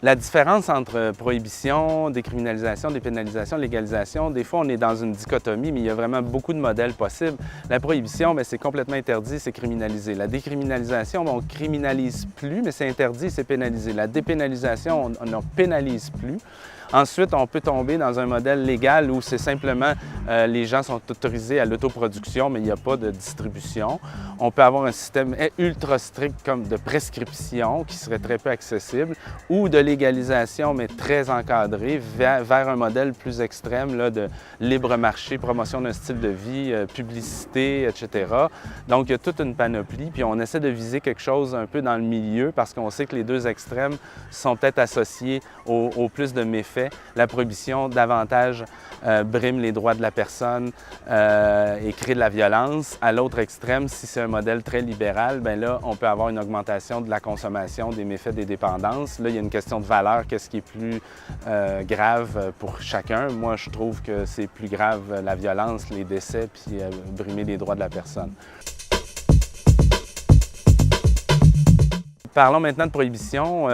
La différence entre prohibition, décriminalisation, dépénalisation, légalisation, des fois on est dans une dichotomie, mais il y a vraiment beaucoup de modèles possibles. La prohibition, c'est complètement interdit, c'est criminalisé. La décriminalisation, on ne criminalise plus, mais c'est interdit, c'est pénalisé. La dépénalisation, on ne pénalise plus. Ensuite, on peut tomber dans un modèle légal où c'est simplement les gens sont autorisés à l'autoproduction, mais il n'y a pas de distribution. On peut avoir un système ultra strict comme de prescription qui serait très peu accessible ou de légalisation, mais très encadré vers un modèle plus extrême là, de libre marché, promotion d'un style de vie, publicité, etc. Donc, il y a toute une panoplie, puis on essaie de viser quelque chose un peu dans le milieu parce qu'on sait que les deux extrêmes sont peut-être associés au plus de méfaits. La prohibition davantage brime les droits de la personne et crée de la violence. À l'autre extrême, si c'est un modèle très libéral, bien là, on peut avoir une augmentation de la consommation, des méfaits des dépendances. Là, il y a une question de valeur, qu'est-ce qui est plus grave pour chacun. Moi, je trouve que c'est plus grave la violence, les décès, puis brimer les droits de la personne. Parlons maintenant de prohibition,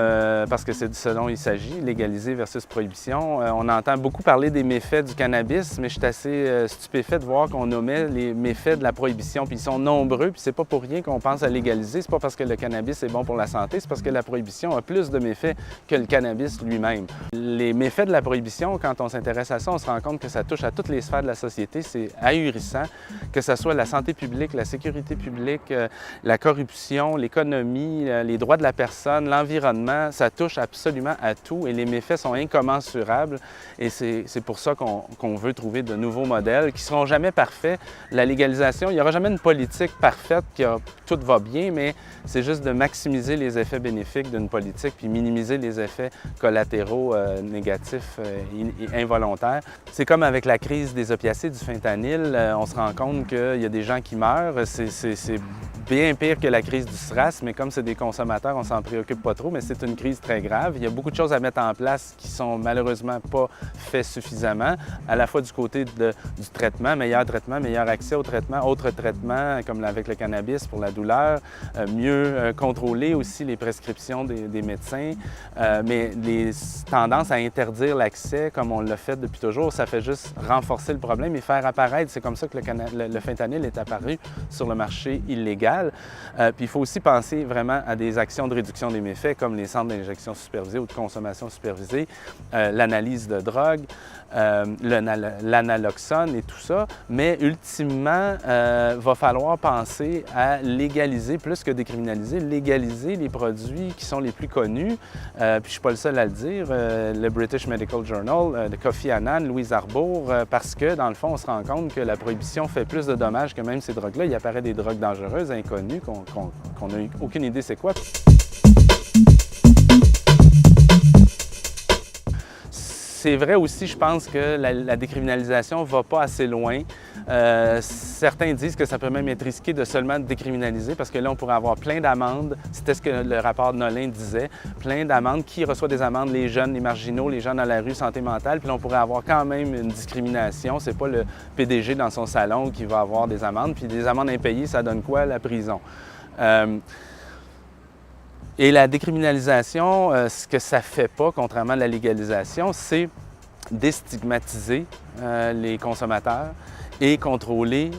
parce que c'est de ce dont il s'agit, légaliser versus prohibition. On entend beaucoup parler des méfaits du cannabis, mais je suis assez stupéfait de voir qu'on omet les méfaits de la prohibition. Puis ils sont nombreux, puis c'est pas pour rien qu'on pense à légaliser. C'est pas parce que le cannabis est bon pour la santé, c'est parce que la prohibition a plus de méfaits que le cannabis lui-même. Les méfaits de la prohibition, quand on s'intéresse à ça, on se rend compte que ça touche à toutes les sphères de la société. C'est ahurissant, que ce soit la santé publique, la sécurité publique, la corruption, l'économie, les droits de la personne, l'environnement, ça touche absolument à tout et les méfaits sont incommensurables et c'est pour ça qu'on veut trouver de nouveaux modèles qui ne seront jamais parfaits. La légalisation, il n'y aura jamais une politique parfaite qui tout va bien, mais c'est juste de maximiser les effets bénéfiques d'une politique puis minimiser les effets collatéraux négatifs et involontaires. C'est comme avec la crise des opiacés, du fentanyl, on se rend compte qu'il y a des gens qui meurent. C'est bien pire que la crise du SRAS, mais comme c'est des consommateurs, on s'en préoccupe pas trop, mais c'est une crise très grave. Il y a beaucoup de choses à mettre en place qui sont malheureusement pas faites suffisamment, à la fois du côté du traitement, meilleur accès au traitement, autres traitements comme avec le cannabis pour la douleur, mieux contrôler aussi les prescriptions des médecins, mais les tendances à interdire l'accès, comme on l'a fait depuis toujours, ça fait juste renforcer le problème et faire apparaître, c'est comme ça que le fentanyl est apparu sur le marché illégal. Puis il faut aussi penser vraiment à des actions de réduction des méfaits comme les centres d'injection supervisés ou de consommation supervisée, l'analyse de drogue, l'analoxone et tout ça. Mais ultimement, va falloir penser à légaliser, plus que décriminaliser, légaliser les produits qui sont les plus connus. Puis je ne suis pas le seul à le dire, le British Medical Journal, de Kofi Annan, Louise Arbour, parce que dans le fond, on se rend compte que la prohibition fait plus de dommages que même ces drogues-là. Il apparaît des drogues dangereuses, inconnues, qu'on n'a aucune idée c'est quoi. C'est vrai aussi, je pense que la décriminalisation ne va pas assez loin. Certains disent que ça peut même être risqué de seulement décriminaliser parce que là, on pourrait avoir plein d'amendes. C'était ce que le rapport de Nolin disait. Plein d'amendes. Qui reçoit des amendes? Les jeunes, les marginaux, les gens dans la rue, santé mentale. Puis là, on pourrait avoir quand même une discrimination. C'est pas le PDG dans son salon qui va avoir des amendes. Puis des amendes impayées, ça donne quoi? La prison. Et la décriminalisation, ce que ça ne fait pas, contrairement à la légalisation, c'est déstigmatiser les consommateurs et contrôler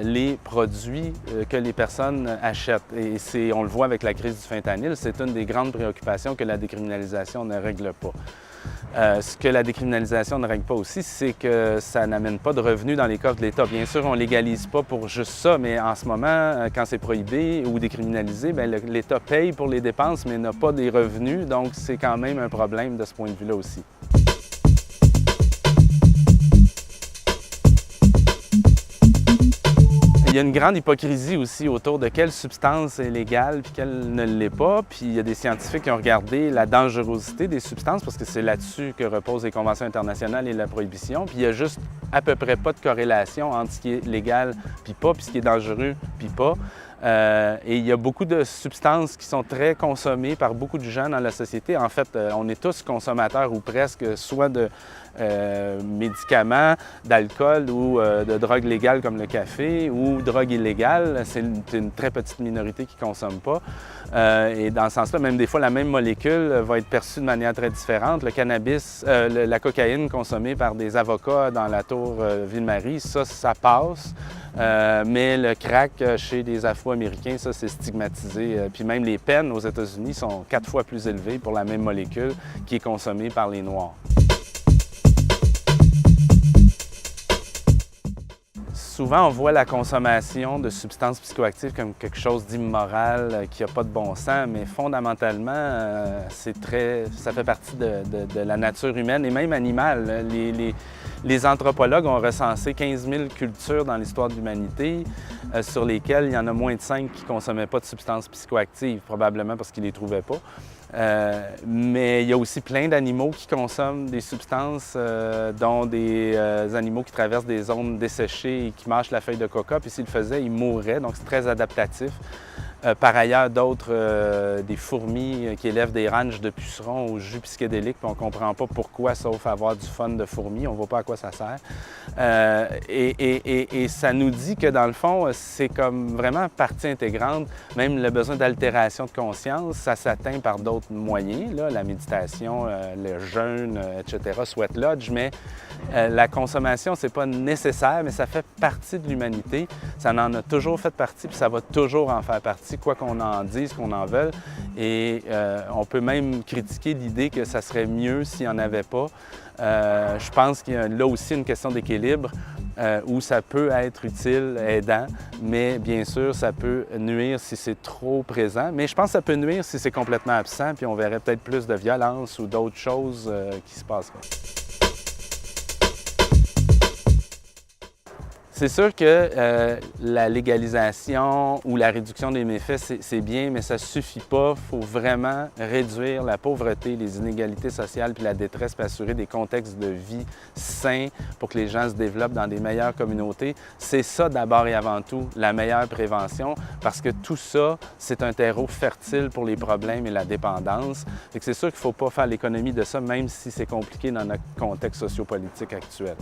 les produits que les personnes achètent. Et on le voit avec la crise du fentanyl, c'est une des grandes préoccupations que la décriminalisation ne règle pas. Ce que la décriminalisation ne règle pas aussi, c'est que ça n'amène pas de revenus dans les coffres de l'État. Bien sûr, on ne légalise pas pour juste ça, mais en ce moment, quand c'est prohibé ou décriminalisé, l'État paye pour les dépenses, mais n'a pas des revenus, donc c'est quand même un problème de ce point de vue-là aussi. Il y a une grande hypocrisie aussi autour de quelle substance est légale puis quelle ne l'est pas. Puis il y a des scientifiques qui ont regardé la dangerosité des substances parce que c'est là-dessus que reposent les conventions internationales et la prohibition. Puis il y a juste à peu près pas de corrélation entre ce qui est légal puis pas, puis ce qui est dangereux puis pas. Et il y a beaucoup de substances qui sont très consommées par beaucoup de gens dans la société. En fait, on est tous consommateurs ou presque, soit de médicaments, d'alcool ou de drogues légales comme le café ou drogues illégales. C'est une très petite minorité qui ne consomme pas. Et dans ce sens-là, même des fois, la même molécule va être perçue de manière très différente. Le cannabis, la cocaïne consommée par des avocats dans la tour Ville-Marie, ça passe. Mais le crack chez des Afro-Américains, ça, c'est stigmatisé. Puis même les peines aux États-Unis sont 4 fois plus élevées pour la même molécule qui est consommée par les Noirs. Souvent, on voit la consommation de substances psychoactives comme quelque chose d'immoral, qui n'a pas de bon sens, mais fondamentalement, ça fait partie de la nature humaine et même animale. Les anthropologues ont recensé 15 000 cultures dans l'histoire de l'humanité, sur lesquelles il y en a moins de 5 qui ne consommaient pas de substances psychoactives, probablement parce qu'ils ne les trouvaient pas. Mais il y a aussi plein d'animaux qui consomment des substances, dont des animaux qui traversent des zones desséchées et qui mangent la feuille de coca, puis s'ils le faisaient, ils mourraient, donc c'est très adaptatif. Par ailleurs, des fourmis qui élèvent des ranchs de pucerons au jus psychédélique, puis on ne comprend pas pourquoi, sauf avoir du fun de fourmis, on ne voit pas à quoi ça sert. Et ça nous dit que, dans le fond, c'est comme vraiment partie intégrante, même le besoin d'altération de conscience, ça s'atteint par d'autres moyens, là, la méditation, le jeûne, etc., sweat lodge, mais la consommation, c'est pas nécessaire, mais ça fait partie de l'humanité. Ça en a toujours fait partie, puis ça va toujours en faire partie, quoi qu'on en dise, qu'on en veuille. Et on peut même critiquer l'idée que ça serait mieux s'il n'y en avait pas. Je pense qu'il y a là aussi une question d'équilibre où ça peut être utile, aidant, mais bien sûr, ça peut nuire si c'est trop présent. Mais je pense que ça peut nuire si c'est complètement absent, puis on verrait peut-être plus de violence ou d'autres choses qui se passeraient. C'est sûr que la légalisation ou la réduction des méfaits, c'est bien, mais ça ne suffit pas. Il faut vraiment réduire la pauvreté, les inégalités sociales puis la détresse, puis assurer des contextes de vie sains pour que les gens se développent dans des meilleures communautés. C'est ça d'abord et avant tout, la meilleure prévention, parce que tout ça, c'est un terreau fertile pour les problèmes et la dépendance. C'est sûr qu'il ne faut pas faire l'économie de ça, même si c'est compliqué dans notre contexte sociopolitique actuel.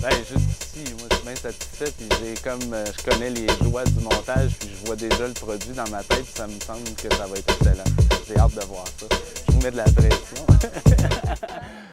Ben, juste ici, moi je suis bien satisfait, puis je connais les joies du montage, puis je vois déjà le produit dans ma tête, puis ça me semble que ça va être excellent. J'ai hâte de voir ça. Je vous mets de la pression.